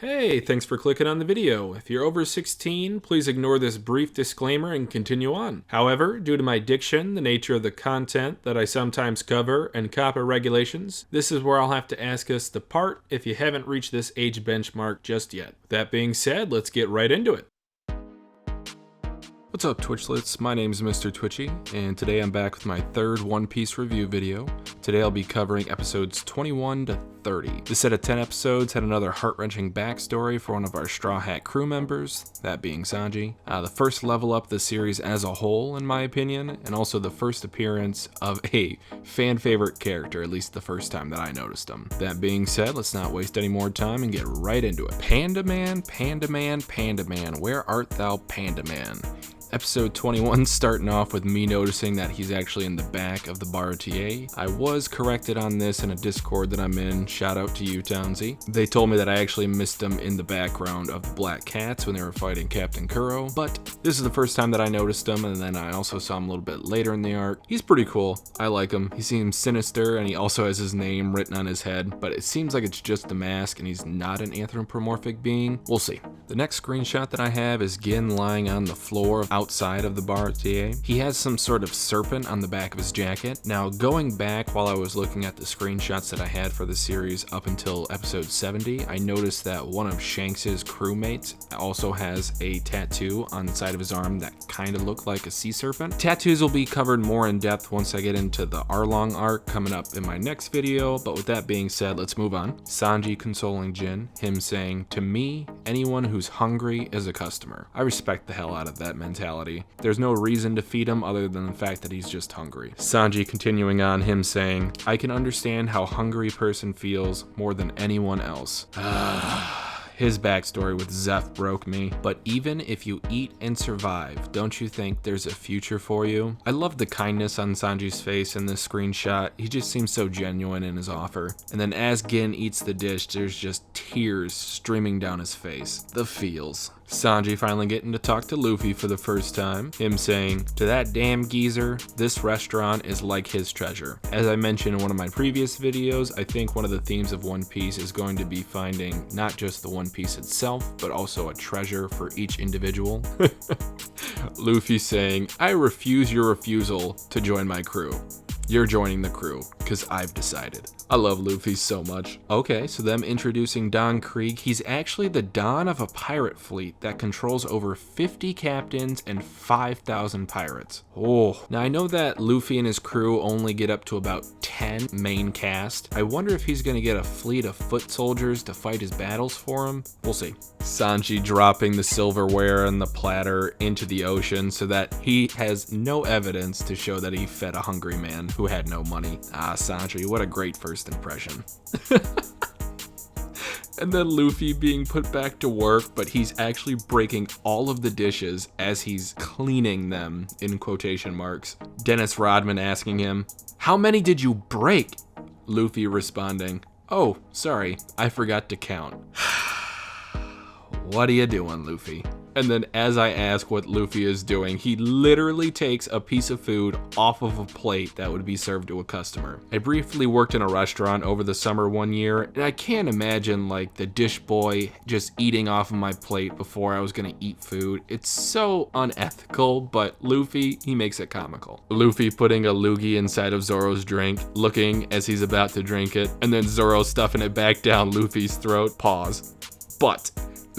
Hey, thanks for clicking on the video. If you're over 16, please ignore this brief disclaimer and continue on. However, due to my diction, the nature of the content that I sometimes cover, and COPPA regulations, this is where I'll have to ask us to part if you haven't reached this age benchmark just yet. That being said, let's get right into it. What's up, Twitchlets? My name is Mr. Twitchy, and today I'm back with my third One Piece review video. Today I'll be covering episodes 21 to 30. This set of 10 episodes had another heart-wrenching backstory for one of our Straw Hat crew members, that being Sanji. The first level up the series as a whole, in my opinion, and also the first appearance of a fan-favorite character, at least the first time that I noticed him. That being said, let's not waste any more time and get right into it. Panda Man, Panda Man, Panda Man, where art thou, Panda Man? Episode 21 starting off with me noticing that he's actually in the back of the bar-TA. I was corrected on this in a Discord that I'm in, shout out to you, Townsy. They told me that I actually missed him in the background of the Black Cats when they were fighting Captain Kuro, but this is the first time that I noticed him, and then I also saw him a little bit later in the arc. He's pretty cool, I like him. He seems sinister, and he also has his name written on his head, but it seems like it's just a mask and he's not an anthropomorphic being. We'll see. The next screenshot that I have is Gin lying on the floor outside of the bar-TA. He has some sort of serpent on the back of his jacket. Now, going back while I was looking at the screenshots that I had for the series up until episode 70, I noticed that one of Shanks's crewmates also has a tattoo on the side of his arm that kind of looked like a sea serpent. Tattoos will be covered more in depth once I get into the Arlong arc coming up in my next video, but with that being said, let's move on. Sanji consoling Jin, him saying, "To me, anyone who's hungry is a customer." I respect the hell out of that mentality. There's no reason to feed him other than the fact that he's just hungry. Sanji continuing on, him saying, "I can understand how a hungry person feels more than anyone else." His backstory with Zeph broke me, but even if you eat and survive, don't you think there's a future for you? I love the kindness on Sanji's face in this screenshot. He just seems so genuine in his offer. And then as Gin eats the dish, there's just tears streaming down his face. The feels. Sanji finally getting to talk to Luffy for the first time, him saying, "To that damn geezer, this restaurant is like his treasure." As I mentioned in one of my previous videos, I think one of the themes of One Piece is going to be finding not just the One Piece itself, but also a treasure for each individual. Luffy saying, "I refuse your refusal to join my crew. You're joining the crew, because I've decided." I love Luffy so much. Okay, so them introducing Don Krieg. He's actually the Don of a pirate fleet that controls over 50 captains and 5,000 pirates. Oh, now I know that Luffy and his crew only get up to about 10 main cast. I wonder if he's gonna get a fleet of foot soldiers to fight his battles for him. We'll see. Sanji dropping the silverware and the platter into the ocean so that he has no evidence to show that he fed a hungry man who had no money. Sanji, what a great first impression. And then Luffy being put back to work, but he's actually breaking all of the dishes as he's cleaning them, in quotation marks. Dennis Rodman asking him, "How many did you break?" Luffy responding, "Oh, sorry, I forgot to count." What are you doing, Luffy? And then as I ask what Luffy is doing, he literally takes a piece of food off of a plate that would be served to a customer. I briefly worked in a restaurant over the summer one year, and I can't imagine like the dish boy just eating off of my plate before I was gonna eat food. It's so unethical, but Luffy, he makes it comical. Luffy putting a loogie inside of Zoro's drink, looking as he's about to drink it, and then Zoro stuffing it back down Luffy's throat. Pause. But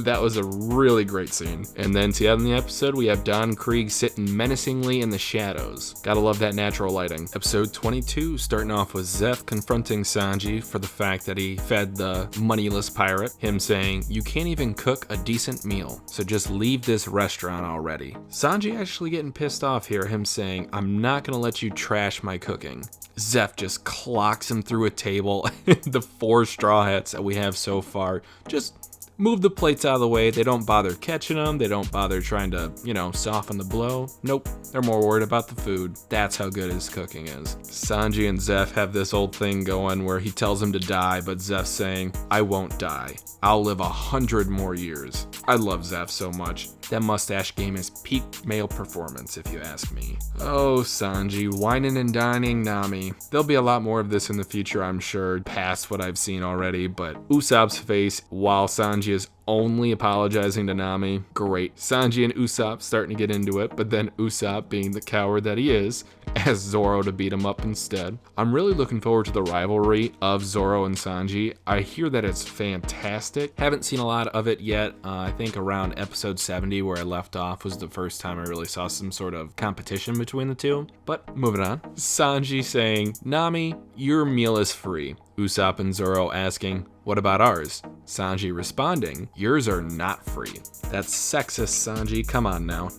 that was a really great scene. And then to end the episode, we have Don Krieg sitting menacingly in the shadows. Gotta love that natural lighting. Episode 22, starting off with Zeph confronting Sanji for the fact that he fed the moneyless pirate. Him saying, "You can't even cook a decent meal, so just leave this restaurant already." Sanji actually getting pissed off here, him saying, "I'm not gonna let you trash my cooking." Zeph just clocks him through a table. The 4 straw hats that we have so far just move the plates out of the way. They don't bother catching them. They don't bother trying to, soften the blow. Nope, they're more worried about the food. That's how good his cooking is. Sanji and Zeph have this old thing going where he tells him to die, but Zeph's saying, "I won't die. I'll live 100 more years." I love Zeph so much. That mustache game is peak male performance, if you ask me. Oh, Sanji, whining and dining Nami. There'll be a lot more of this in the future, I'm sure, past what I've seen already, but Usopp's face, while Sanji is only apologizing to Nami, great. Sanji and Usopp starting to get into it, but then Usopp, being the coward that he is, asks Zoro to beat him up instead. I'm really looking forward to the rivalry of Zoro and Sanji. I hear that it's fantastic. Haven't seen a lot of it yet. I think around episode 70 where I left off was the first time I really saw some sort of competition between the two. But moving on. Sanji saying, Nami, your meal is free. Usopp and Zoro asking, what about ours? Sanji responding, yours are not free. That's sexist, Sanji, come on now.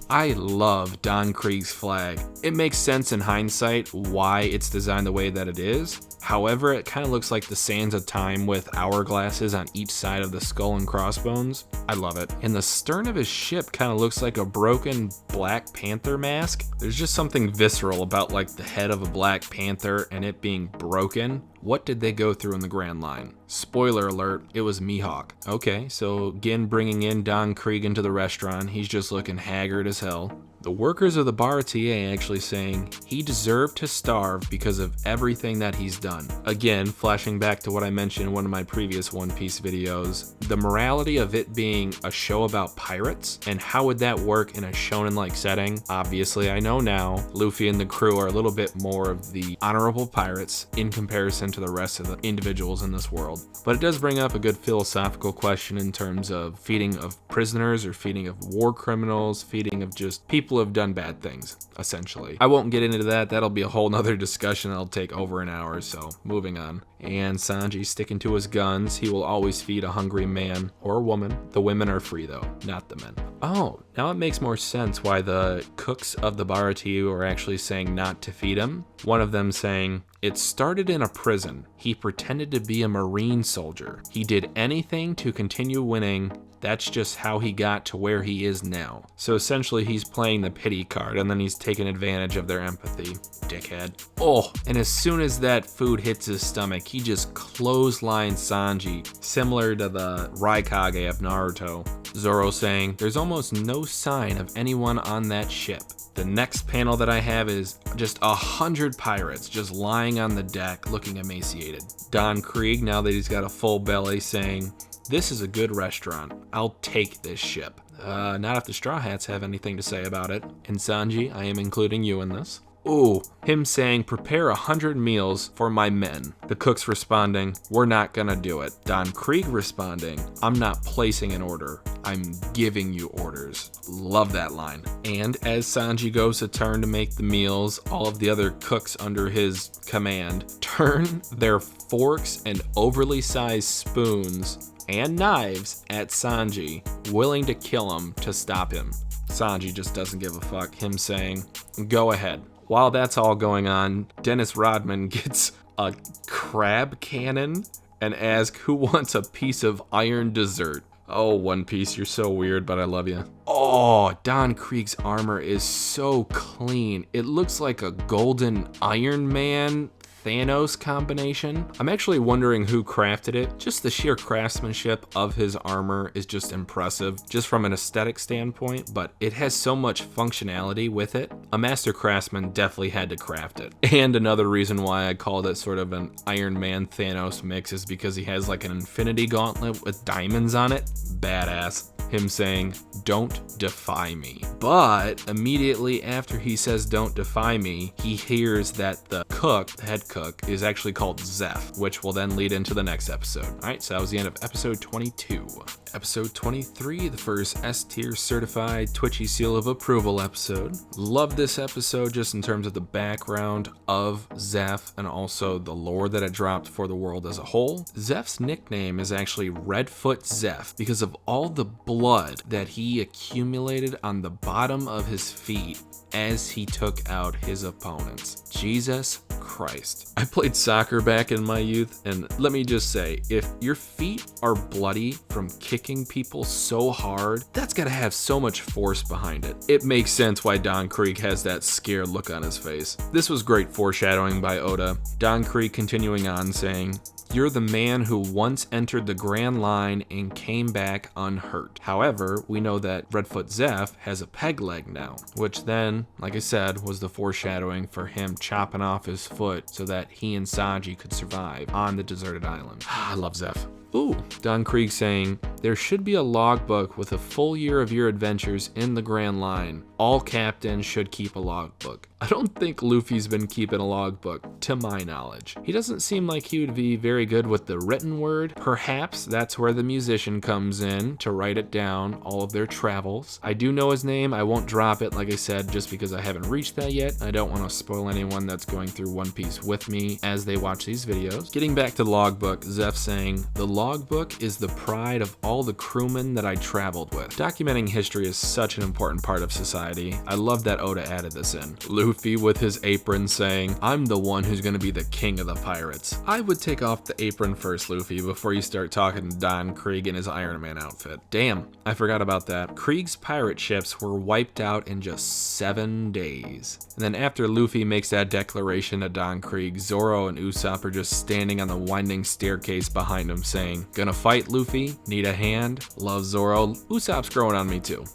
I love Don Krieg's flag. It makes sense in hindsight why it's designed the way that it is. However, it kind of looks like the sands of time with hourglasses on each side of the skull and crossbones. I love it. And the stern of his ship kind of looks like a broken Black Panther mask. There's just something visceral about like the head of a Black Panther and it being broken. What did they go through in the Grand Line? Spoiler alert, it was Mihawk. Okay, so again bringing in Don Krieg into the restaurant, he's just looking haggard as hell. The workers of the bar TA actually saying he deserved to starve because of everything that he's done. Again, flashing back to what I mentioned in one of my previous One Piece videos, the morality of it being a show about pirates, and how would that work in a shonen-like setting? Obviously, I know now, Luffy and the crew are a little bit more of the honorable pirates in comparison to the rest of the individuals in this world. But it does bring up a good philosophical question in terms of feeding of prisoners or feeding of war criminals, feeding of just people who have done bad things, essentially. I won't get into that. That'll be a whole nother discussion that'll take over an hour, so moving on. And Sanji sticking to his guns. He will always feed a hungry man or woman. The women are free though, not the men. Oh, now it makes more sense why the cooks of the Baratiu are actually saying not to feed him. One of them saying, it started in a prison. He pretended to be a Marine soldier. He did anything to continue winning. That's just how he got to where he is now. So essentially he's playing the pity card and then he's taking advantage of their empathy. Dickhead. Oh, and as soon as that food hits his stomach, he just clotheslines Sanji, similar to the Raikage of Naruto. Zoro saying, there's almost no sign of anyone on that ship. The next panel that I have is just 100 pirates just lying on the deck looking emaciated. Don Krieg, now that he's got a full belly, saying, this is a good restaurant. I'll take this ship. Not if the Straw Hats have anything to say about it. And Sanji, I am including you in this. Ooh, him saying, prepare 100 meals for my men. The cooks responding, we're not gonna do it. Don Krieg responding, I'm not placing an order. I'm giving you orders. Love that line. And as Sanji goes to turn to make the meals, all of the other cooks under his command turn their forks and overly sized spoons and knives at Sanji, willing to kill him to stop him. Sanji just doesn't give a fuck, him saying, go ahead. While that's all going on, Dennis Rodman gets a crab cannon and asks who wants a piece of iron dessert. Oh, One Piece, you're so weird, but I love you. Oh, Don Krieg's armor is so clean. It looks like a golden Iron Man Thanos combination. I'm actually wondering who crafted it. Just the sheer craftsmanship of his armor is just impressive, just from an aesthetic standpoint, but it has so much functionality with it. A master craftsman definitely had to craft it. And another reason why I called it sort of an Iron Man Thanos mix is because he has like an infinity gauntlet with diamonds on it. Badass. Him saying, don't defy me. But immediately after he says don't defy me, he hears that the cook, the head cook, is actually called Zeph, which will then lead into the next episode. All right, so that was the end of episode 22. Episode 23, the first S-tier certified Twitchy seal of approval episode. Love this episode just in terms of the background of Zeph and also the lore that it dropped for the world as a whole. Zeph's nickname is actually Redfoot Zeph because of all the blood that he accumulated on the bottom of his feet as he took out his opponents. Jesus Christ. I played soccer back in my youth, and let me just say, if your feet are bloody from kicking people so hard, that's gotta have so much force behind it. It makes sense why Don Krieg has that scared look on his face. This was great foreshadowing by Oda. Don Krieg continuing on saying, You're the man who once entered the Grand Line and came back unhurt. However, we know that Redfoot Zeph has a peg leg now, which then, like I said, was the foreshadowing for him chopping off his foot so that he and Sanji could survive on the deserted island. I love Zeph. Ooh, Don Krieg saying, there should be a logbook with a full year of your adventures in the Grand Line. All captains should keep a logbook. I don't think Luffy's been keeping a logbook, to my knowledge. He doesn't seem like he would be very good with the written word. Perhaps that's where the musician comes in to write it down, all of their travels. I do know his name. I won't drop it, like I said, just because I haven't reached that yet. I don't want to spoil anyone that's going through One Piece with me as they watch these videos. Getting back to the logbook, Zeph saying, the logbook is the pride of all the crewmen that I traveled with. Documenting history is such an important part of society. I love that Oda added this in. Luffy with his apron saying, I'm the one who's gonna be the king of the pirates. I would take off the apron first, Luffy, before you start talking to Don Krieg in his Iron Man outfit. Damn, I forgot about that. Krieg's pirate ships were wiped out in just 7 days. And then after Luffy makes that declaration to Don Krieg, Zoro and Usopp are just standing on the winding staircase behind him saying, gonna fight, Luffy? Need a hand? Love Zoro. Usopp's growing on me too.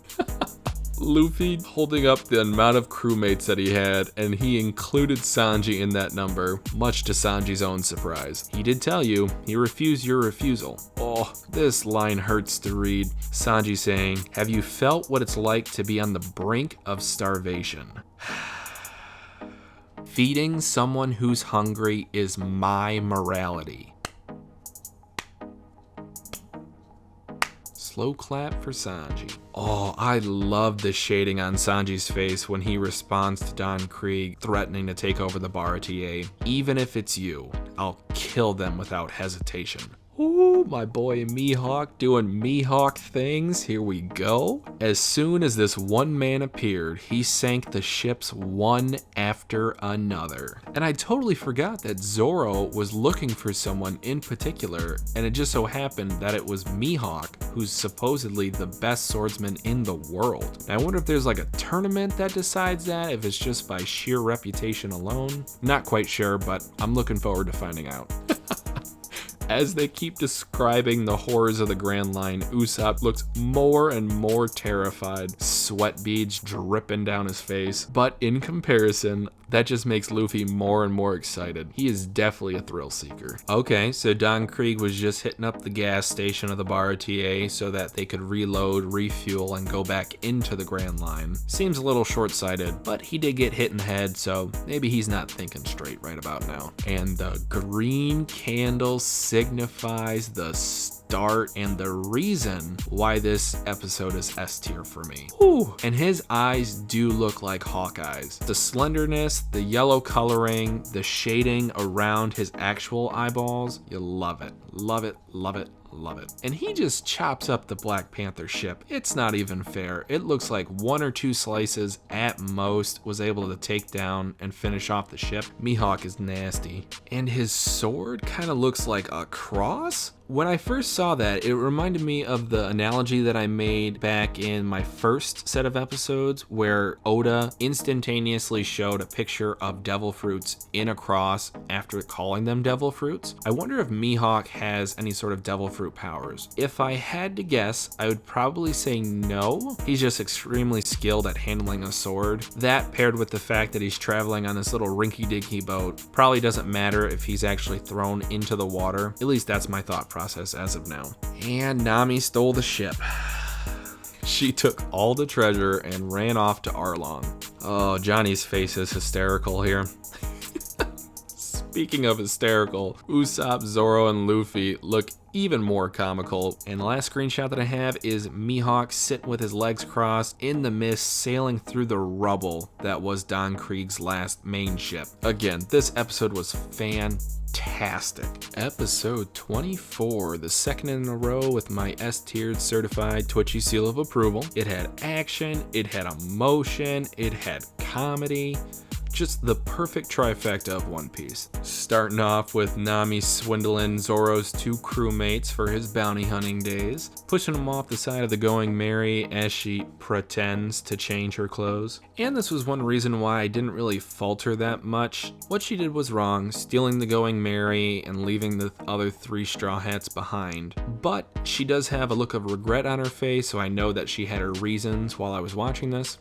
Luffy holding up the amount of crewmates that he had, and he included Sanji in that number, much to Sanji's own surprise. He did tell you, he refused your refusal. Oh, this line hurts to read. Sanji saying, have you felt what it's like to be on the brink of starvation? Feeding someone who's hungry is my morality. Slow clap for Sanji. Oh, I love the shading on Sanji's face when he responds to Don Krieg threatening to take over the Baratie. Even if it's you, I'll kill them without hesitation. Ooh, my boy Mihawk doing Mihawk things. Here we go. As soon as this one man appeared, he sank the ships one after another. And I totally forgot that Zoro was looking for someone in particular, and it just so happened that it was Mihawk, who's supposedly the best swordsman in the world. Now, I wonder if there's like a tournament that decides that, if it's just by sheer reputation alone. Not quite sure, but I'm looking forward to finding out. As they keep describing the horrors of the Grand Line, Usopp looks more and more terrified, sweat beads dripping down his face. But in comparison, that just makes Luffy more and more excited. He is definitely a thrill seeker. Okay, so Don Krieg was just hitting up the gas station of the Baratie so that they could reload, refuel, and go back into the Grand Line. Seems a little short-sighted, but he did get hit in the head, so maybe he's not thinking straight right about now. And the green candle signifies the start and the reason why this episode is S tier for me. Ooh, and his eyes do look like Hawkeye's. The slenderness, the yellow coloring, the shading around his actual eyeballs, you love it. Love it, love it, love it. And he just chops up the Black Panther ship. It's not even fair. It looks like 1 or 2 slices at most was able to take down and finish off the ship. Mihawk is nasty. And his sword kind of looks like a cross? When I first saw that, it reminded me of the analogy that I made back in my first set of episodes where Oda instantaneously showed a picture of devil fruits in a cross after calling them devil fruits. I wonder if Mihawk has any sort of devil fruit powers. If I had to guess, I would probably say no. He's just extremely skilled at handling a sword. That paired with the fact that he's traveling on this little rinky-dinky boat probably doesn't matter if he's actually thrown into the water. At least that's my thought process as of now. And Nami stole the ship. She took all the treasure and ran off to Arlong. Oh, Johnny's face is hysterical here. Speaking of hysterical, Usopp, Zoro, and Luffy look even more comical. And the last screenshot that I have is Mihawk sitting with his legs crossed in the mist, sailing through the rubble that was Don Krieg's last main ship. Again, this episode was fantastic. Episode 24, the second in a row with my S-tiered certified Twitchy seal of approval. It had action, it had emotion, it had comedy. Just the perfect trifecta of One Piece. Starting off with Nami swindling Zoro's 2 crewmates for his bounty hunting days, pushing him off the side of the Going Merry as she pretends to change her clothes. And this was one reason why I didn't really falter that much. What she did was wrong, stealing the Going Merry and leaving the other 3 Straw Hats behind. But she does have a look of regret on her face, so I know that she had her reasons while I was watching this.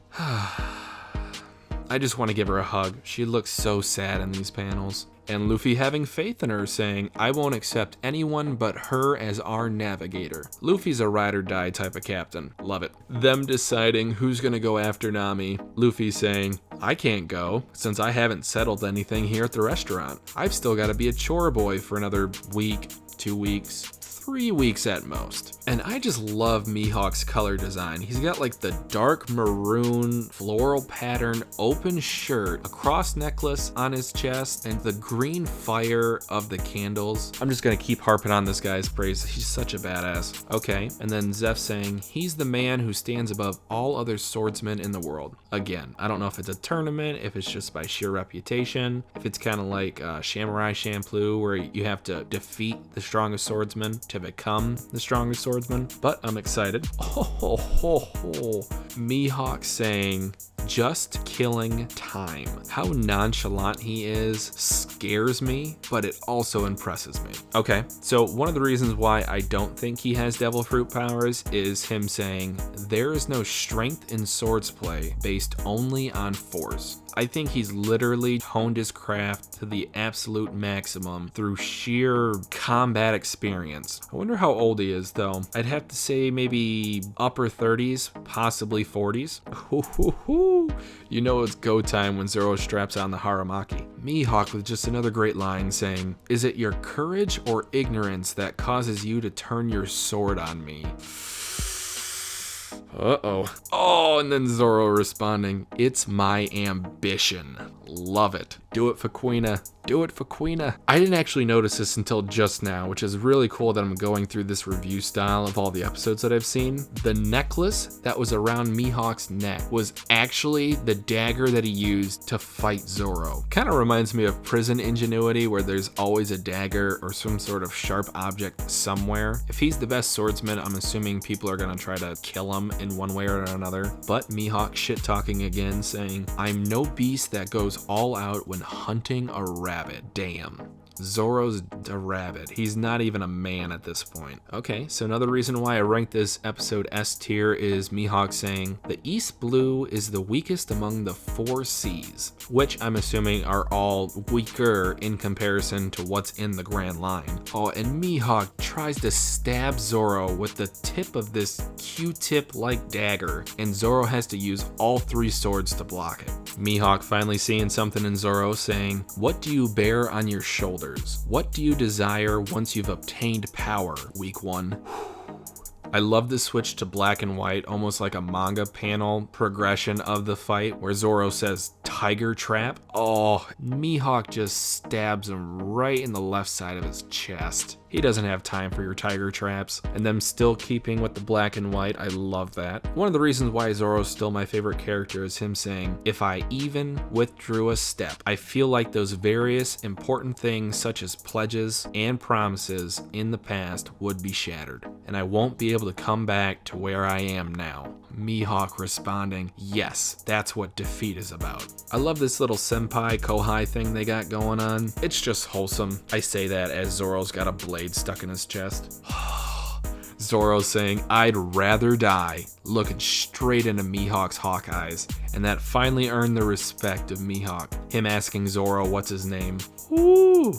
I just want to give her a hug. She looks so sad in these panels. And Luffy having faith in her, saying, I won't accept anyone but her as our navigator. Luffy's a ride or die type of captain. Love it. Them deciding who's gonna go after Nami. Luffy saying, I can't go, since I haven't settled anything here at the restaurant. I've still gotta be a chore boy for another week, 2 weeks, 3 weeks at most. And I just love Mihawk's color design. He's got like the dark maroon floral pattern open shirt, a cross necklace on his chest, and the green fire of the candles. I'm just gonna keep harping on this guy's praise. He's such a badass. Okay, and then Zeph saying, he's the man who stands above all other swordsmen in the world. Again, I don't know if it's a tournament, if it's just by sheer reputation, if it's kind of like Samurai Champloo, where you have to defeat the strongest swordsman to become the strongest swordsman, but I'm excited. Mihawk saying, just killing time. How nonchalant he is scares me, but it also impresses me. Okay, so one of the reasons why I don't think he has devil fruit powers is him saying, there is no strength in swords play based only on force. I think he's literally honed his craft to the absolute maximum through sheer combat experience. I wonder how old he is though. I'd have to say maybe upper 30s, possibly 40s. You know it's go time when Zoro straps on the Haramaki. Mihawk with just another great line saying, is it your courage or ignorance that causes you to turn your sword on me? Oh, and then Zoro responding, it's my ambition. Love it. Do it for Quina. Do it for Quina. I didn't actually notice this until just now, which is really cool that I'm going through this review style of all the episodes that I've seen. The necklace that was around Mihawk's neck was actually the dagger that he used to fight Zoro. Kind of reminds me of Prison Ingenuity, where there's always a dagger or some sort of sharp object somewhere. If he's the best swordsman, I'm assuming people are gonna try to kill him in one way or another. But Mihawk shit talking again, saying, I'm no beast that goes all out when hunting a rabbit. Damn. Zoro's a rabbit. He's not even a man at this point. Okay, so another reason why I ranked this episode S tier is Mihawk saying, the East Blue is the weakest among the 4 seas, which I'm assuming are all weaker in comparison to what's in the Grand Line. Oh, and Mihawk tries to stab Zoro with the tip of this Q-tip-like dagger, and Zoro has to use all 3 swords to block it. Mihawk finally seeing something in Zoro, saying, what do you bear on your shoulders? What do you desire once you've obtained power, week 1? I love the switch to black and white, almost like a manga panel progression of the fight where Zoro says tiger trap. Oh, Mihawk just stabs him right in the left side of his chest. He doesn't have time for your tiger traps. And them still keeping with the black and white, I love that. One of the reasons why Zoro's still my favorite character is him saying, if I even withdrew a step, I feel like those various important things such as pledges and promises in the past would be shattered, and I won't be able to come back to where I am now. Mihawk responding, yes, that's what defeat is about. I love this little senpai kohai thing they got going on. It's just wholesome. I say that as Zoro's got a blade stuck in his chest. Zoro saying, I'd rather die, looking straight into Mihawk's hawk eyes, and that finally earned the respect of Mihawk. Him asking Zoro what's his name. Woo!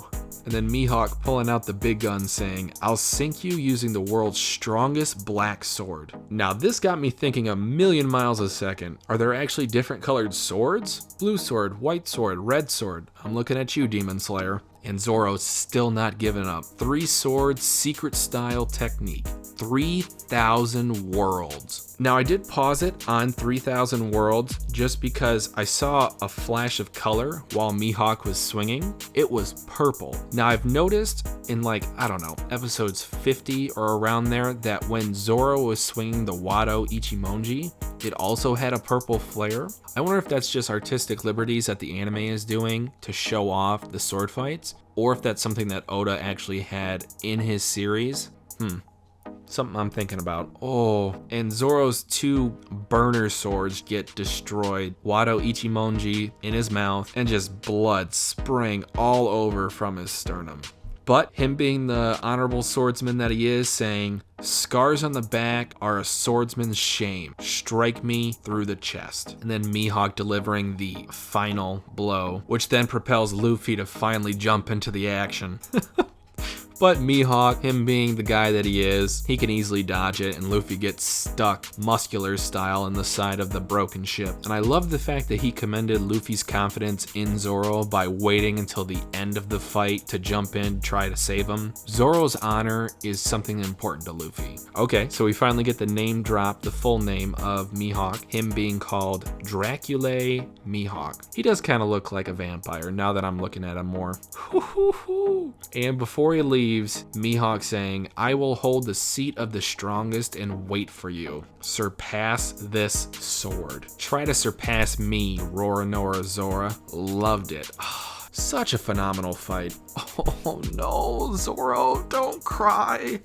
And then Mihawk pulling out the big gun saying, I'll sink you using the world's strongest black sword. Now this got me thinking a million miles a second. Are there actually different colored swords? Blue sword, white sword, red sword. I'm looking at you, Demon Slayer. And Zoro's still not giving up. 3 swords, secret style technique. 3,000 worlds. Now I did pause it on 3000 Worlds just because I saw a flash of color while Mihawk was swinging. It was purple. Now I've noticed in like, I don't know, episodes 50 or around there that when Zoro was swinging the Wado Ichimonji, it also had a purple flare. I wonder if that's just artistic liberties that the anime is doing to show off the sword fights, or if that's something that Oda actually had in his series. Something I'm thinking about. Oh, and Zoro's 2 burner swords get destroyed. Wado Ichimonji in his mouth, and just blood spraying all over from his sternum. But him being the honorable swordsman that he is, saying, "Scars on the back are a swordsman's shame. Strike me through the chest." And then Mihawk delivering the final blow, which then propels Luffy to finally jump into the action. But Mihawk, him being the guy that he is, he can easily dodge it, and Luffy gets stuck muscular style in the side of the broken ship. And I love the fact that he commended Luffy's confidence in Zoro by waiting until the end of the fight to jump in, try to save him. Zoro's honor is something important to Luffy. Okay, so we finally get the name drop, the full name of Mihawk, him being called Draculae Mihawk. He does kind of look like a vampire now that I'm looking at him more. And before he leaves, Mihawk saying, "I will hold the seat of the strongest and wait for you. Surpass this sword. Try to surpass me, Roronoa Zora." Loved it. Such a phenomenal fight. Oh no, Zoro, don't cry.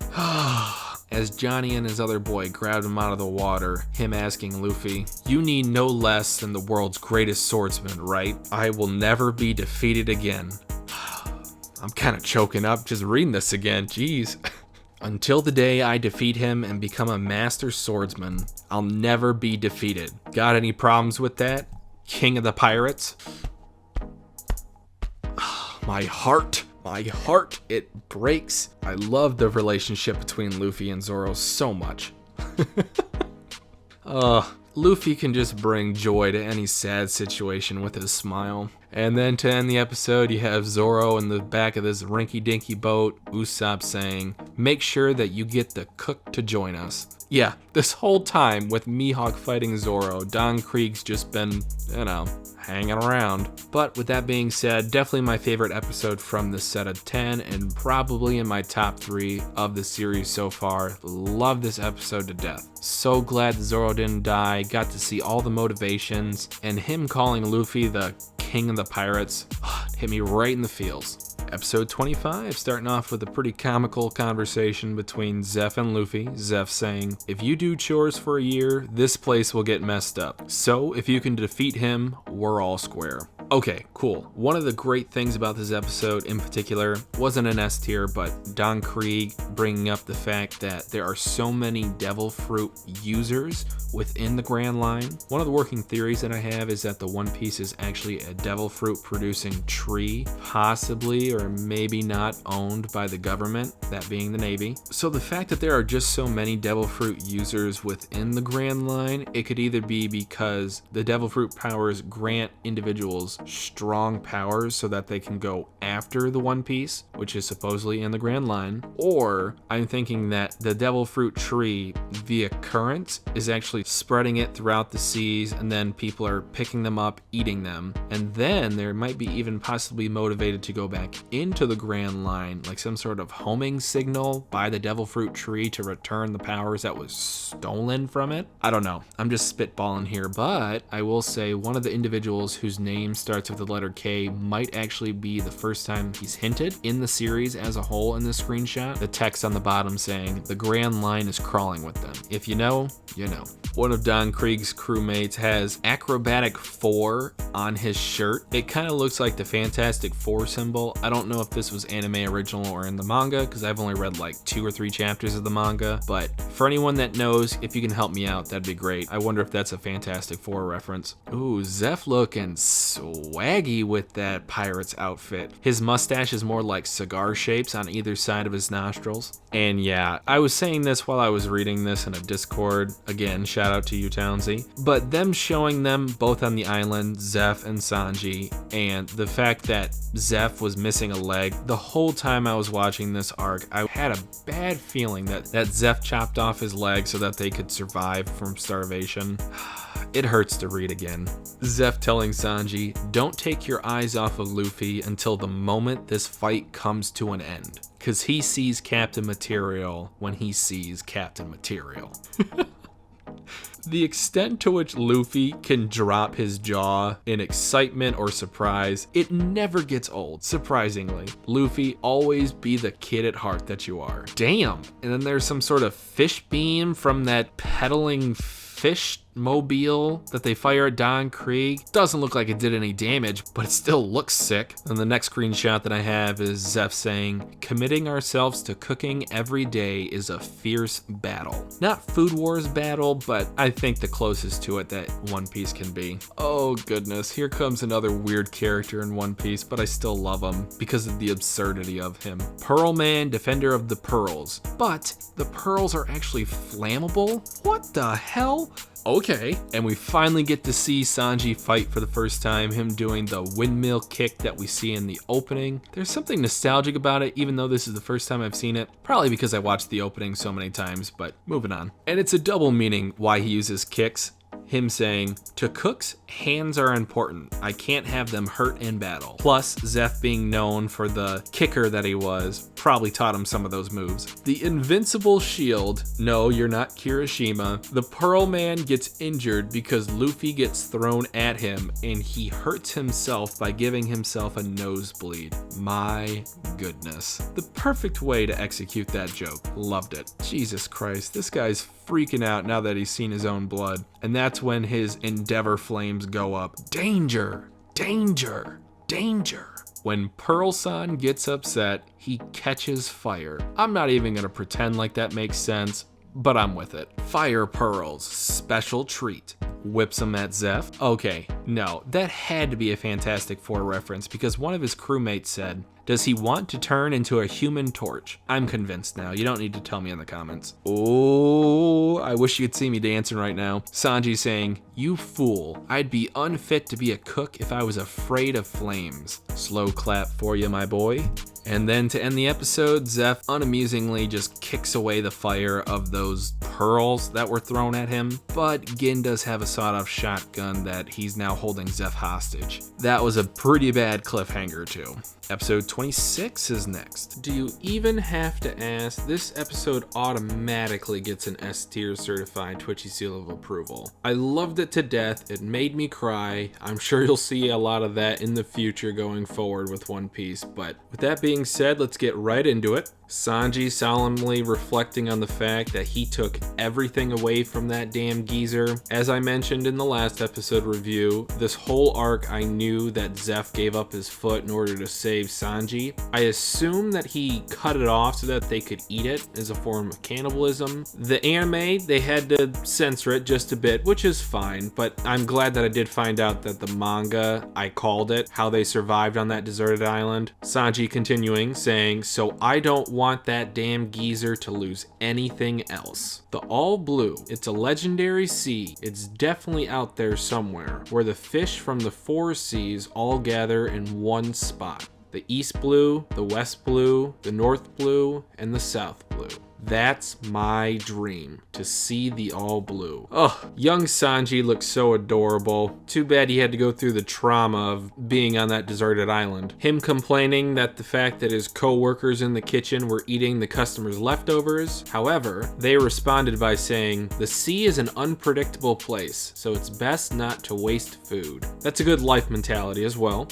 As Johnny and his other boy grabbed him out of the water, him asking Luffy, "You need no less than the world's greatest swordsman, right? I will never be defeated again." I'm kind of choking up just reading this again, jeez. "Until the day I defeat him and become a master swordsman, I'll never be defeated. Got any problems with that, King of the Pirates?" My heart, it breaks. I love the relationship between Luffy and Zoro so much. Luffy can just bring joy to any sad situation with his smile. And then to end the episode, you have Zoro in the back of this rinky-dinky boat, Usopp saying, "Make sure that you get the cook to join us." Yeah, this whole time with Mihawk fighting Zoro, Don Krieg's just been, hanging around. But with that being said, definitely my favorite episode from this set of 10, and probably in my top 3 of the series so far. Love this episode to death. So glad that Zoro didn't die, got to see all the motivations, and him calling Luffy the King of the Pirates hit me right in the feels. Episode 25, starting off with a pretty comical conversation between Zeph and Luffy. Zeph saying, "If you do chores for a year, this place will get messed up. So if you can defeat him, we're all square." Okay, cool. One of the great things about this episode in particular wasn't an S tier, but Don Krieg bringing up the fact that there are so many devil fruit users within the Grand Line. One of the working theories that I have is that the One Piece is actually a devil fruit producing tree, possibly or maybe not owned by the government, that being the Navy. So the fact that there are just so many devil fruit users within the Grand Line, it could either be because the devil fruit powers grant individuals strong powers so that they can go after the One Piece, which is supposedly in the Grand Line, or I'm thinking that the devil fruit tree via currents is actually spreading it throughout the seas, and then people are picking them up, eating them, and then there might be even possibly motivated to go back into the Grand Line, like some sort of homing signal by the devil fruit tree to return the powers that was stolen from it. I don't know, I'm just spitballing here, but I will say one of the individuals whose name starts with the letter K might actually be the first time he's hinted in the series as a whole in this screenshot. The text on the bottom saying, "The Grand Line is crawling with them." If you know, you know. One of Don Krieg's crewmates has Acrobatic 4 on his shirt. It kind of looks like the Fantastic Four symbol. I don't know if this was anime original or in the manga, because I've only read like 2 or 3 chapters of the manga, but for anyone that knows, if you can help me out, that'd be great. I wonder if that's a Fantastic Four reference. Ooh, Zeph looking sweet. swaggy with that pirate's outfit. His mustache is more like cigar shapes on either side of his nostrils. And yeah, I was saying this while I was reading this in a Discord. Again, shout out to you, Townsy. But them showing them both on the island, Zeph and Sanji, and the fact that Zeph was missing a leg, the whole time I was watching this arc, I had a bad feeling that Zeph chopped off his leg so that they could survive from starvation. It hurts to read again. Zeph telling Sanji, don't take your eyes off of Luffy until the moment this fight comes to an end. Cause he sees Captain Material when he sees Captain Material. The extent to which Luffy can drop his jaw in excitement or surprise, it never gets old, surprisingly. Luffy, always be the kid at heart that you are. Damn. And then there's some sort of fish beam from that pedaling fish mobile that they fire at Don Krieg. Doesn't look like it did any damage, but it still looks sick. And the next screenshot that I have is Zeph saying, committing ourselves to cooking every day is a fierce battle. Not Food Wars battle, but I think the closest to it that One Piece can be. Oh goodness, here comes another weird character in One Piece, but I still love him because of the absurdity of him. Pearl Man, defender of the pearls. But the pearls are actually flammable? What the hell? Okay, and we finally get to see Sanji fight for the first time, him doing the windmill kick that we see in the opening. There's something nostalgic about it, even though this is the first time I've seen it. Probably because I watched the opening so many times, but moving on. And it's a double meaning why he uses kicks. Him saying, to cooks, hands are important. I can't have them hurt in battle. Plus, Zeph being known for the kicker that he was, probably taught him some of those moves. The invincible shield, no, you're not Kirishima. The Pearl Man gets injured because Luffy gets thrown at him and he hurts himself by giving himself a nosebleed. My goodness. The perfect way to execute that joke. Loved it. Jesus Christ, this guy's freaking out now that he's seen his own blood. And that's when his Endeavor flames go up. Danger, danger, danger. When Pearl-san gets upset, he catches fire. I'm not even gonna pretend like that makes sense, but I'm with it. Fire pearls, special treat. Whips him at Zeph. Okay, no, that had to be a Fantastic Four reference because one of his crewmates said, does he want to turn into a human torch? I'm convinced now. You don't need to tell me in the comments. Oh, I wish you could see me dancing right now. Sanji saying, you fool. I'd be unfit to be a cook if I was afraid of flames. Slow clap for you, my boy. And then to end the episode, Zeph unamusingly just kicks away the fire of those pearls that were thrown at him. But Gin does have a sawed-off shotgun that he's now holding Zeph hostage. That was a pretty bad cliffhanger too. Episode 26 is next. Do you even have to ask? This episode automatically gets an S tier certified Twitchy seal of approval. I loved it to death. It made me cry. I'm sure you'll see a lot of that in the future going forward with One Piece. But with that being said, let's get right into it. Sanji solemnly reflecting on the fact that he took everything away from that damn geezer. As I mentioned in the last episode review, this whole arc I knew that Zeph gave up his foot in order to save Sanji. I assume that he cut it off so that they could eat it as a form of cannibalism. The anime, they had to censor it just a bit, which is fine, but I'm glad that I did find out that the manga, I called it, how they survived on that deserted island. Sanji continuing, saying, so I don't want that damn geezer to lose anything else. The All Blue, it's a legendary sea. It's definitely out there somewhere, where the fish from the four seas all gather in one spot. The East Blue, the West Blue, the North Blue, and the South Blue. That's my dream, to see the All Blue. Oh, young Sanji looks so adorable. Too bad he had to go through the trauma of being on that deserted island. Him complaining that the fact that his co-workers in the kitchen were eating the customers' leftovers. However, they responded by saying, the sea is an unpredictable place, so it's best not to waste food. That's a good life mentality as well.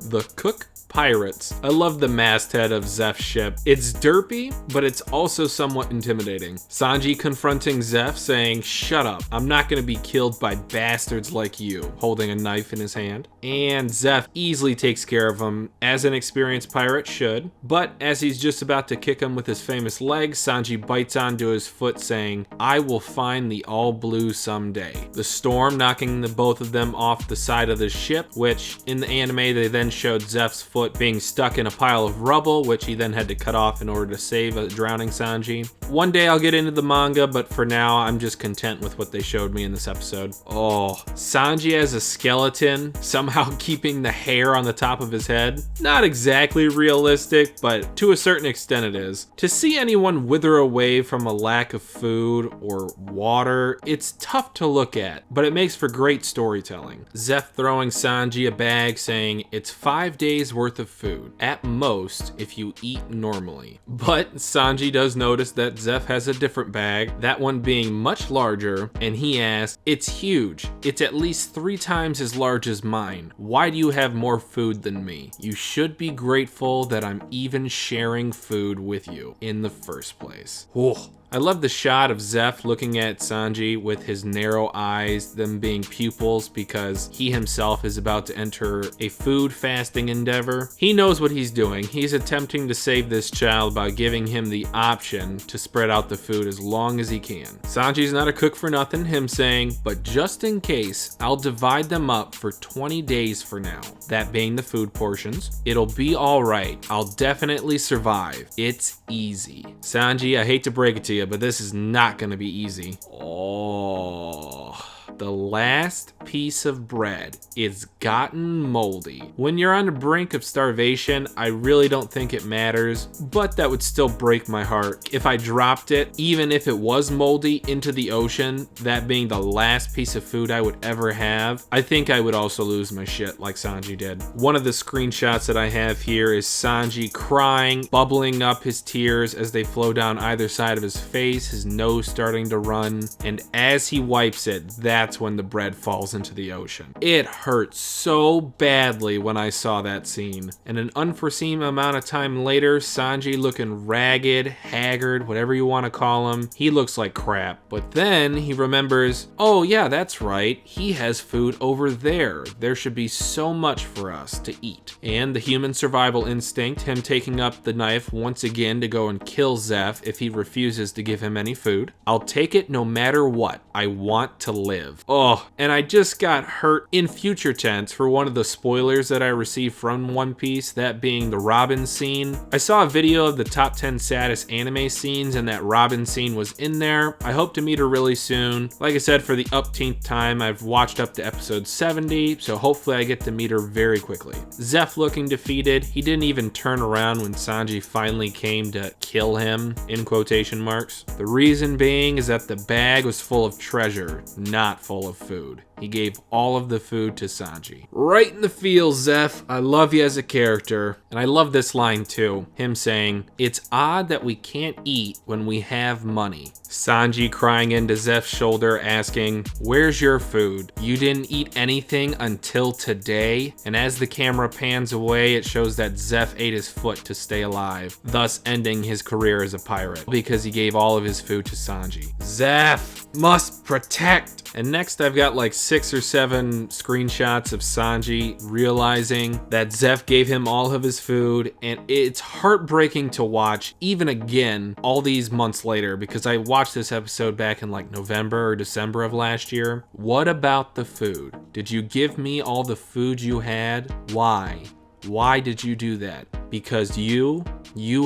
The Cook Pirates. I love the masthead of Zeph's ship. It's derpy, but it's also somewhat intimidating. Sanji confronting Zeph saying, "Shut up, I'm not gonna be killed by bastards like you," holding a knife in his hand. And Zeph easily takes care of him, as an experienced pirate should. But as he's just about to kick him with his famous legs, Sanji bites onto his foot saying, "I will find the all blue someday." The storm knocking the both of them off the side of the ship, which in the anime they then showed Zeph's foot being stuck in a pile of rubble, which he then had to cut off in order to save a drowning Sanji. One day I'll get into the manga, but for now I'm just content with what they showed me in this episode. Oh, Sanji as a skeleton, somehow keeping the hair on the top of his head. Not exactly realistic, but to a certain extent it is. To see anyone wither away from a lack of food or water, it's tough to look at, but it makes for great storytelling. Zeph throwing Sanji a bag saying, "It's 5 days worth of food, at most, if you eat normally." But Sanji does notice that Zeph has a different bag, that one being much larger, and he asks, "It's huge. It's at least 3 times as large as mine. Why do you have more food than me? You should be grateful that I'm even sharing food with you in the first place." Oh. I love the shot of Zeph looking at Sanji with his narrow eyes, them being pupils, because he himself is about to enter a food fasting endeavor. He knows what he's doing. He's attempting to save this child by giving him the option to spread out the food as long as he can. Sanji's not a cook for nothing, him saying, "But just in case, I'll divide them up for 20 days for now." That being the food portions. "It'll be all right. I'll definitely survive. It's easy." Sanji, I hate to break it to you, but this is not gonna be easy. Oh, the last piece of bread is gotten moldy. When you're on the brink of starvation, I really don't think it matters, but that would still break my heart if I dropped it, even if it was moldy, into the ocean, that being the last piece of food I would ever have. I think I would also lose my shit like Sanji did. One of the screenshots that I have here is Sanji crying, bubbling up his tears as they flow down either side of his face, his nose starting to run, and as he wipes it, that's when the bread falls into the ocean. It hurt so badly when I saw that scene. And an unforeseen amount of time later, Sanji looking ragged, haggard, whatever you want to call him, he looks like crap. But then he remembers, oh yeah, that's right, he has food over there. There should be so much for us to eat. And the human survival instinct, him taking up the knife once again to go and kill Zeph if he refuses to give him any food. "I'll take it no matter what. I want to live." Oh, and I just got hurt in future tense for one of the spoilers that I received from One Piece, that being the Robin scene. I saw a video of the top 10 saddest anime scenes and that Robin scene was in there. I hope to meet her really soon. Like I said, for the upteenth time, I've watched up to episode 70, so hopefully I get to meet her very quickly. Zeph looking defeated. He didn't even turn around when Sanji finally came to kill him, in quotation marks. The reason being is that the bag was full of treasure, not full of food. He gave all of the food to Sanji. Right in the feels, Zeph. I love you as a character. And I love this line too. Him saying, "It's odd that we can't eat when we have money." Sanji crying into Zeph's shoulder asking, "Where's your food? You didn't eat anything until today?" And as the camera pans away, it shows that Zeph ate his foot to stay alive, thus ending his career as a pirate because he gave all of his food to Sanji. Zeph must protect. And next I've got like 6 or 7 screenshots of Sanji realizing that Zeph gave him all of his food, and it's heartbreaking to watch even again all these months later, because I watched this episode back in like November or December of last year. What about the food? Did you give me all the food you had? Why? Why did you do that? Because you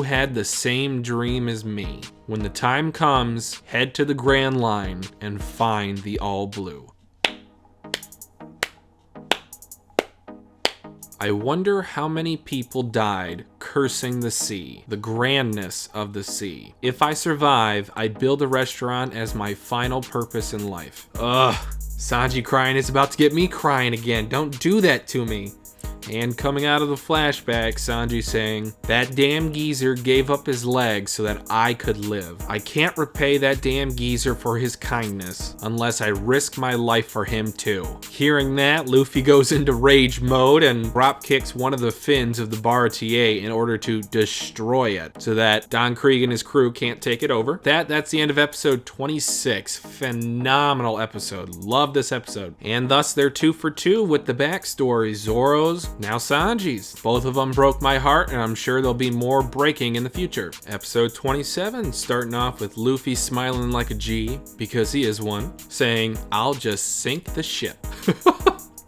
had the same dream as me. When the time comes, head to the Grand Line and find the All Blue. I wonder how many people died cursing the sea, the grandness of the sea. If I survive, I'd build a restaurant as my final purpose in life. Ugh, Sanji crying is about to get me crying again. Don't do that to me. And coming out of the flashback, Sanji saying, "That damn geezer gave up his legs so that I could live. I can't repay that damn geezer for his kindness unless I risk my life for him too." Hearing that, Luffy goes into rage mode and drop kicks one of the fins of the Baratie in order to destroy it so that Don Krieg and his crew can't take it over. That's the end of episode 26. Phenomenal episode. Love this episode. And thus they're 2 for 2 with the backstory. Zoro's, now Sanji's. Both of them broke my heart, and I'm sure there'll be more breaking in the future. Episode 27, starting off with Luffy smiling like a G, because he is one, saying, "I'll just sink the ship."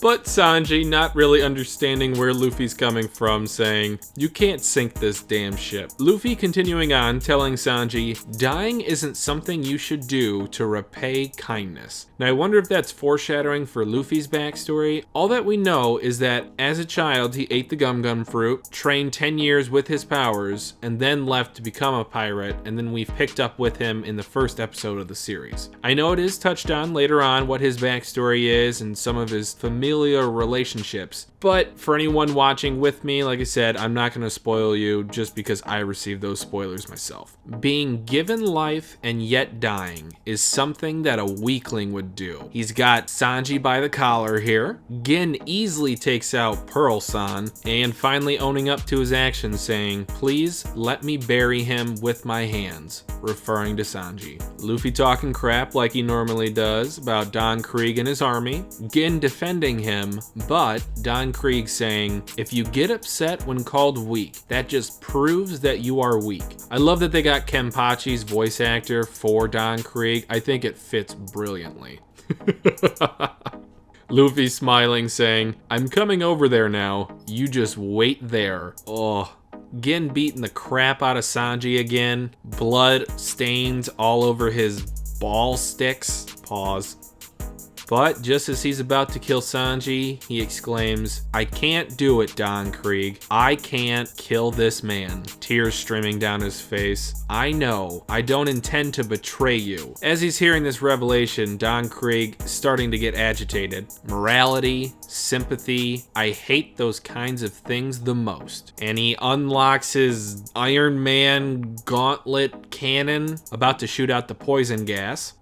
But Sanji, not really understanding where Luffy's coming from, saying, "You can't sink this damn ship." Luffy continuing on, telling Sanji, "Dying isn't something you should do to repay kindness." Now I wonder if that's foreshadowing for Luffy's backstory. All that we know is that as a child, he ate the gum fruit, trained 10 years with his powers, and then left to become a pirate, and then we've picked up with him in the first episode of the series. I know it is touched on later on what his backstory is and some of his familiar relationships, but for anyone watching with me, like I said, I'm not going to spoil you just because I received those spoilers myself. Being given life and yet dying is something that a weakling would do. He's got Sanji by the collar here. Gin easily takes out Pearl-san, and finally owning up to his actions, saying, "Please let me bury him with my hands," referring to Sanji. Luffy talking crap like he normally does about Don Krieg and his army. Gin defending him, but Don Krieg saying, "If you get upset when called weak, that just proves that you are weak." I love that they got Kenpachi's voice actor for Don Krieg. I think it fits brilliantly. Luffy smiling, saying, "I'm coming over there now. You just wait there." Oh. Gin beating the crap out of Sanji again. Blood stains all over his ball sticks. Pause. But just as he's about to kill Sanji, he exclaims, "I can't do it, Don Krieg. I can't kill this man." Tears streaming down his face. "I know. I don't intend to betray you." As he's hearing this revelation, Don Krieg starting to get agitated. Morality, sympathy, I hate those kinds of things the most. And he unlocks his Iron Man gauntlet cannon, about to shoot out the poison gas.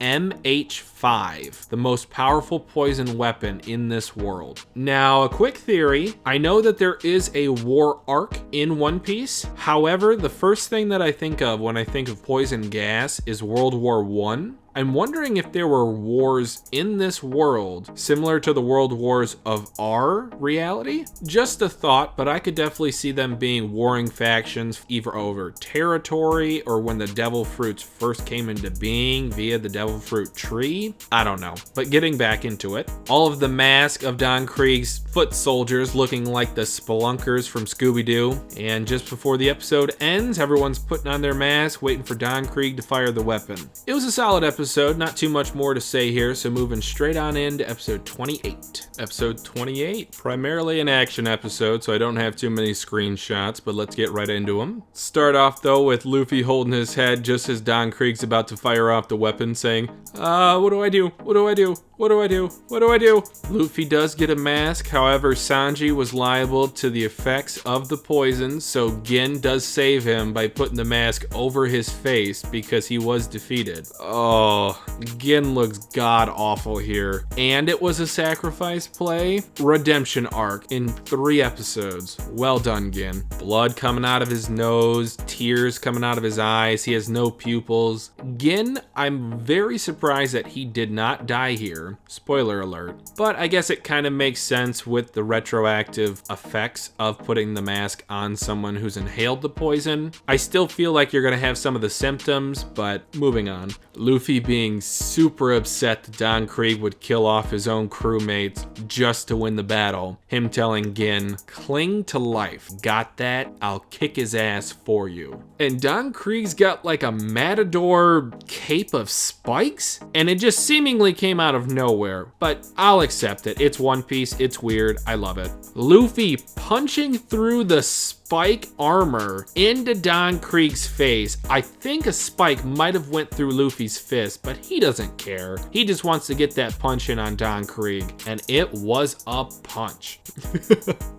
MH5, the most powerful poison weapon in this world. Now, a quick theory. I know that there is a war arc in One Piece. However, the first thing that I think of when I think of poison gas is World War I. I'm wondering if there were wars in this world similar to the world wars of our reality. Just a thought, but I could definitely see them being warring factions either over territory or when the devil fruits first came into being via the devil fruit tree. I don't know, but getting back into it. All of the mask of Don Krieg's foot soldiers looking like the spelunkers from Scooby-Doo. And just before the episode ends, everyone's putting on their mask, waiting for Don Krieg to fire the weapon. It was a solid episode, not too much more to say here, so moving straight on into episode 28. Episode 28, primarily an action episode, so I don't have too many screenshots, but let's get right into them. Start off though with Luffy holding his head just as Don Krieg's about to fire off the weapon, saying, what do I do? What do I do? What do I do? What do I do? Luffy does get a mask, however, Sanji was liable to the effects of the poison, so Gin does save him by putting the mask over his face because he was defeated. Oh, Gin looks god-awful here. And it was a sacrifice play. Redemption arc in 3 episodes. Well done, Gin. Blood coming out of his nose, tears coming out of his eyes, he has no pupils. Gin, I'm very surprised that he did not die here. Spoiler alert. But I guess it kind of makes sense with the retroactive effects of putting the mask on someone who's inhaled the poison. I still feel like you're going to have some of the symptoms, but moving on. Luffy being super upset that Don Krieg would kill off his own crewmates just to win the battle. Him telling Gin, "Cling to life. Got that? I'll kick his ass for you." And Don Krieg's got like a matador cape of spikes, and it just seemingly came out of nowhere, but I'll accept it. It's One Piece, it's weird, I love it. Luffy punching through the spike armor into Don Krieg's face. I think a spike might have went through Luffy's fist, this, but he doesn't care. He just wants to get that punch in on Don Krieg, and it was a punch.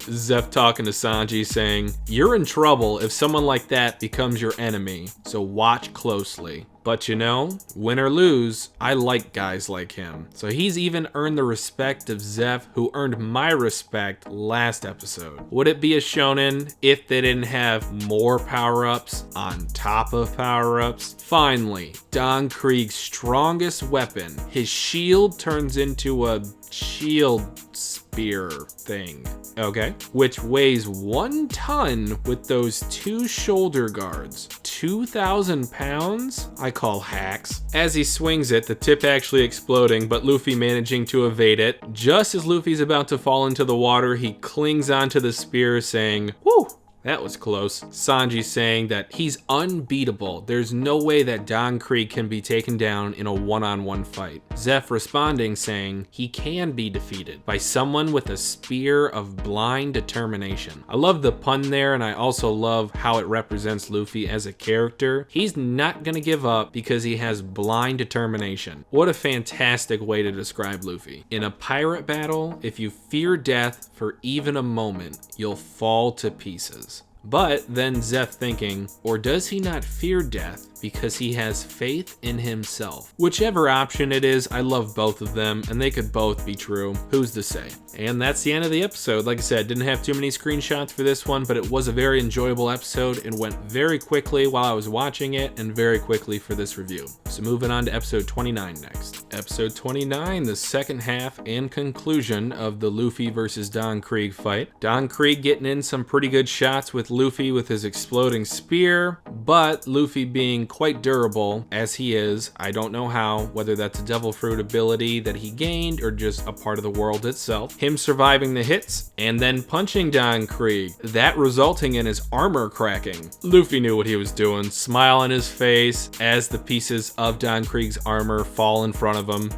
Zeph talking to Sanji saying, "You're in trouble if someone like that becomes your enemy, so watch closely." But you know, win or lose, I like guys like him. So he's even earned the respect of Zeph, who earned my respect last episode. Would it be a shonen if they didn't have more power-ups on top of power-ups? Finally, Don Krieg's strongest weapon, his shield, turns into a shield spear thing, okay? Which weighs 1 ton with those 2 shoulder guards. 2,000 pounds? I call hacks. As he swings it, the tip actually exploding, but Luffy managing to evade it. Just as Luffy's about to fall into the water, he clings onto the spear saying, "Whew! That was close." Sanji saying that he's unbeatable. There's no way that Don Krieg can be taken down in a one-on-one fight. Zeph responding saying he can be defeated by someone with a spear of blind determination. I love the pun there, and I also love how it represents Luffy as a character. He's not gonna give up because he has blind determination. What a fantastic way to describe Luffy. In a pirate battle, if you fear death for even a moment, you'll fall to pieces. But then Zeph thinking, or does he not fear death because he has faith in himself? Whichever option it is, I love both of them, and they could both be true. Who's to say? And that's the end of the episode. Like I said, didn't have too many screenshots for this one, but it was a very enjoyable episode and went very quickly while I was watching it and very quickly for this review. So moving on to episode 29 next. Episode 29, the second half and conclusion of the Luffy versus Don Krieg fight. Don Krieg getting in some pretty good shots with Luffy with his exploding spear, but Luffy being quite durable as he is. I don't know how, whether that's a devil fruit ability that he gained or just a part of the world itself. Him surviving the hits and then punching Don Krieg, that resulting in his armor cracking. Luffy knew what he was doing, smile on his face as the pieces of Don Krieg's armor fall in front of him.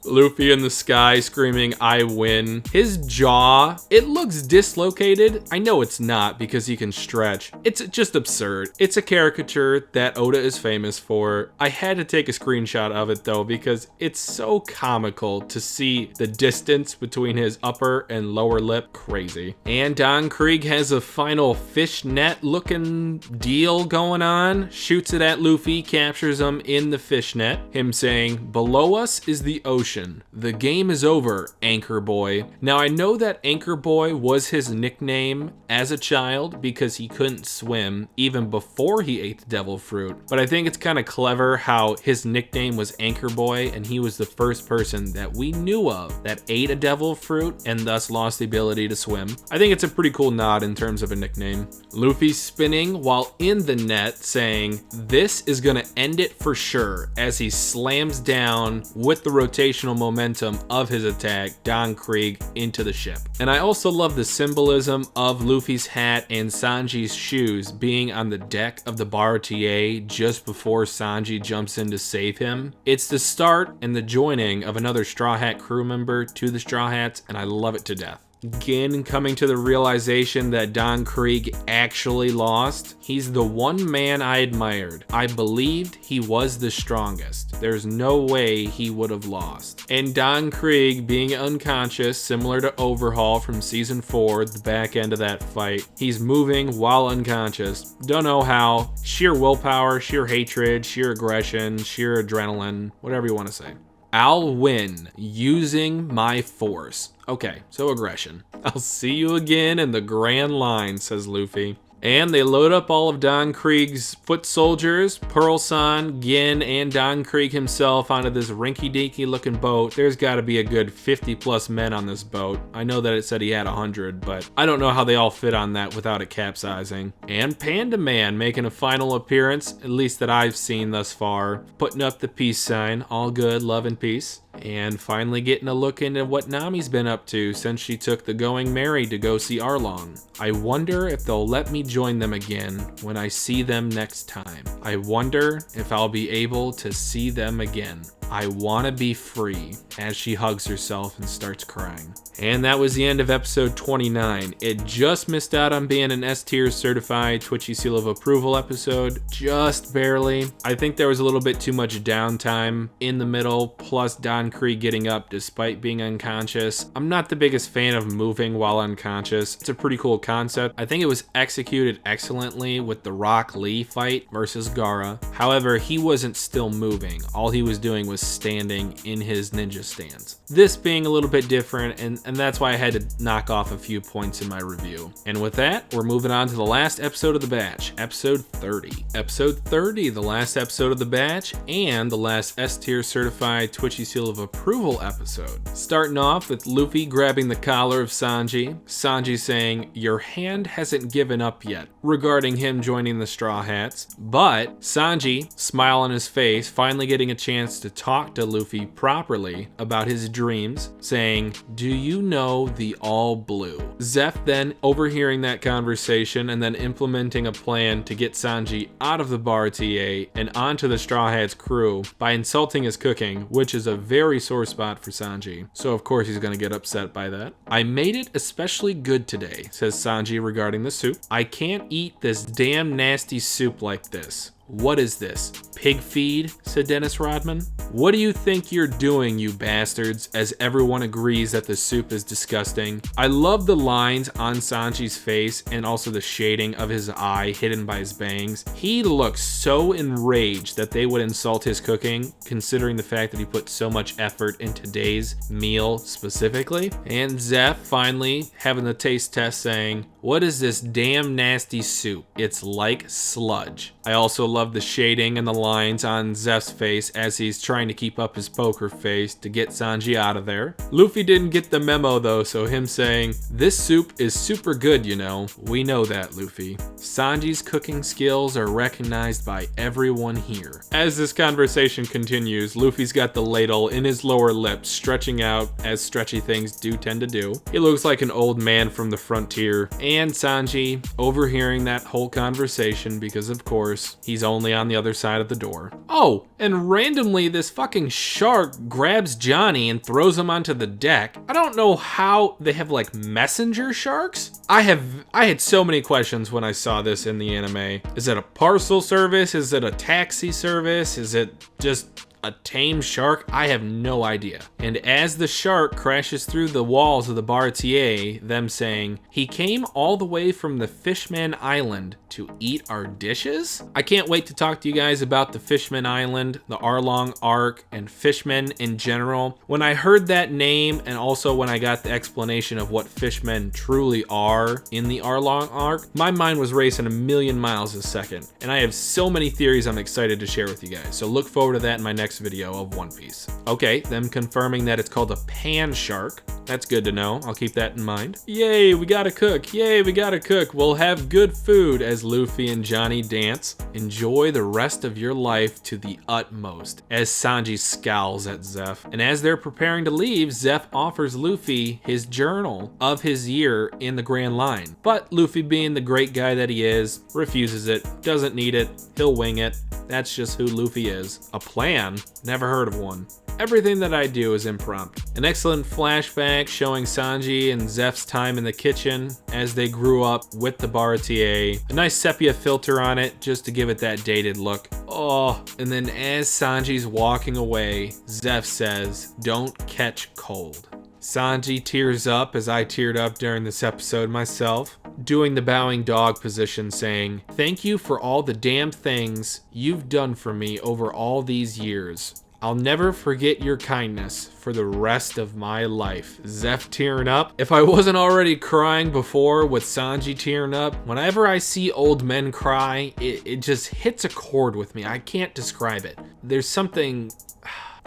Luffy in the sky screaming, "I win." His jaw, it looks dislocated. I know it's not because he can stretch. It's just absurd. It's a caricature that Oda is famous for. I had to take a screenshot of it though because it's so comical to see the distance between his upper and lower lip. Crazy. And Don Krieg has a final fishnet looking deal going on. Shoots it at Luffy, captures him in the fishnet. Him saying, "Below us is the ocean. The game is over, Anchor Boy." Now I know that Anchor Boy was his nickname as a child because he couldn't swim even before he ate the devil fruit. But I think it's kind of clever how his nickname was Anchor Boy and he was the first person that we knew of that ate a devil fruit and thus lost the ability to swim. I think it's a pretty cool nod in terms of a nickname. Luffy spinning while in the net saying, "This is gonna end it for sure," as he slams down with the rotational momentum of his attack Don Krieg into the ship. And I also love the symbolism of Luffy's hat and Sanji's shoes being on the deck of the Bar TA just before Sanji jumps in to save him. It's the start and the joining of another Straw Hat crew member to the Straw Hats, and I love it to death. Gin coming to the realization that Don Krieg actually lost. He's the one man I admired. I believed he was the strongest. There's no way he would have lost. And Don Krieg being unconscious, similar to Overhaul from season 4, the back end of that fight. He's moving while unconscious. Don't know how. Sheer willpower, sheer hatred, sheer aggression, sheer adrenaline, whatever you want to say. "I'll win using my force." Okay, so aggression. "I'll see you again in the Grand Line," says Luffy. And they load up all of Don Krieg's foot soldiers, Pearl-san, Gin, and Don Krieg himself onto this rinky-dinky looking boat. There's gotta be a good 50 plus men on this boat. I know that it said he had 100, but I don't know how they all fit on that without it capsizing. And Panda Man making a final appearance, at least that I've seen thus far, putting up the peace sign, all good, love and peace. And finally getting a look into what Nami's been up to since she took the Going Merry to go see Arlong. I wonder if they'll let me join them again when I see them next time. I wonder if I'll be able to see them again. I wanna be free. as she hugs herself and starts crying. And that was the end of episode 29. It just missed out on being an S tier certified Twitchy seal of approval episode, just barely. I think there was a little bit too much downtime in the middle, plus Don Krieg getting up despite being unconscious. I'm not the biggest fan of moving while unconscious. It's a pretty cool concept. I think it was executed excellently with the Rock Lee fight versus Gaara. However, he wasn't still moving. All he was doing was standing in his ninja stance. This being a little bit different, and that's why I had to knock off a few points in my review. And with that, we're moving on to the last episode of the batch, episode 30. Episode 30, the last episode of the batch, and the last S tier certified Twitchy seal of approval episode. Starting off with Luffy grabbing the collar of Sanji. Sanji saying, "Your hand hasn't given up yet," regarding him joining the Straw Hats. But Sanji, smile on his face, finally getting a chance to talk to Luffy properly about his dreams, saying, "Do you know the All Blue?" Zeph then overhearing that conversation and then implementing a plan to get Sanji out of the bar TA and onto the Straw Hats crew by insulting his cooking, which is a very sore spot for Sanji. So of course he's gonna get upset by that. "I made it especially good today," says Sanji regarding the soup. "I can't eat this damn nasty soup like this." "What is this? Pig feed?" said Dennis Rodman. "What do you think you're doing, you bastards?" as everyone agrees that the soup is disgusting. I love the lines on Sanji's face and also the shading of his eye hidden by his bangs. He looks so enraged that they would insult his cooking, considering the fact that he put so much effort in today's meal specifically. And Zeph finally having the taste test saying, "What is this damn nasty soup? It's like sludge." I also love the shading and the lines on Zeph's face as he's trying to keep up his poker face to get Sanji out of there. Luffy didn't get the memo though, so him saying, "This soup is super good, you know." "We know that, Luffy." Sanji's cooking skills are recognized by everyone here. As this conversation continues, Luffy's got the ladle in his lower lip, stretching out as stretchy things do tend to do. He looks like an old man from the frontier. And Sanji overhearing that whole conversation because of course he's only on the other side of the door. Oh, and randomly this fucking shark grabs Johnny and throws him onto the deck. I don't know how they have like messenger sharks. I had so many questions when I saw this in the anime. Is it a parcel service? Is it a taxi service? Is it just a tame shark? I have no idea. And as the shark crashes through the walls of the bar TA, them saying, "He came all the way from the Fishman Island to eat our dishes?" I can't wait to talk to you guys about the Fishman Island, the Arlong Arc, and fishmen in general. When I heard that name and also when I got the explanation of what fishmen truly are in the Arlong Arc, my mind was racing a million miles a second. And I have so many theories I'm excited to share with you guys. So look forward to that in my next video of One Piece. Okay, them confirming that it's called a pan shark. That's good to know. I'll keep that in mind. Yay, we gotta cook. Yay, we gotta cook. We'll have good food as Luffy and Johnny dance. Enjoy the rest of your life to the utmost as Sanji scowls at Zeph. And as they're preparing to leave, Zeph offers Luffy his journal of his year in the Grand Line. But Luffy, being the great guy that he is, refuses it, doesn't need it, he'll wing it. That's just who Luffy is. A plan? Never heard of one. Everything that I do is impromptu. An excellent flashback showing Sanji and Zeph's time in the kitchen as they grew up with the bar TA. A nice sepia filter on it just to give it that dated look. Oh, and then as Sanji's walking away, Zeph says, "Don't catch cold." Sanji tears up as I teared up during this episode myself, doing the bowing dog position saying, "Thank you for all the damn things you've done for me over all these years. I'll never forget your kindness for the rest of my life." Zeph tearing up. If I wasn't already crying before with Sanji tearing up, whenever I see old men cry, it just hits a chord with me. I can't describe it. There's something...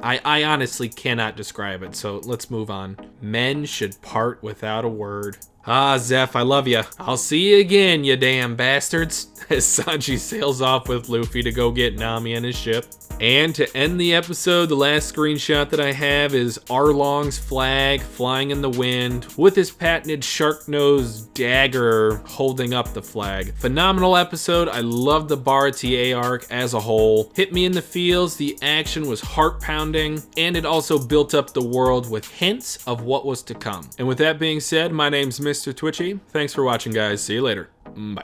I honestly cannot describe it, so let's move on. Men should part without a word. Ah, Zeph, I love ya. I'll see you again, you damn bastards. As Sanji sails off with Luffy to go get Nami and his ship. And to end the episode, the last screenshot that I have is Arlong's flag flying in the wind with his patented shark-nosed dagger holding up the flag. Phenomenal episode. I love the Bar TA arc as a whole. Hit me in the feels, the action was heart-pounding, and it also built up the world with hints of what was to come. And with that being said, my name's Mr. Twitchy. Thanks for watching, guys. See you later. Bye.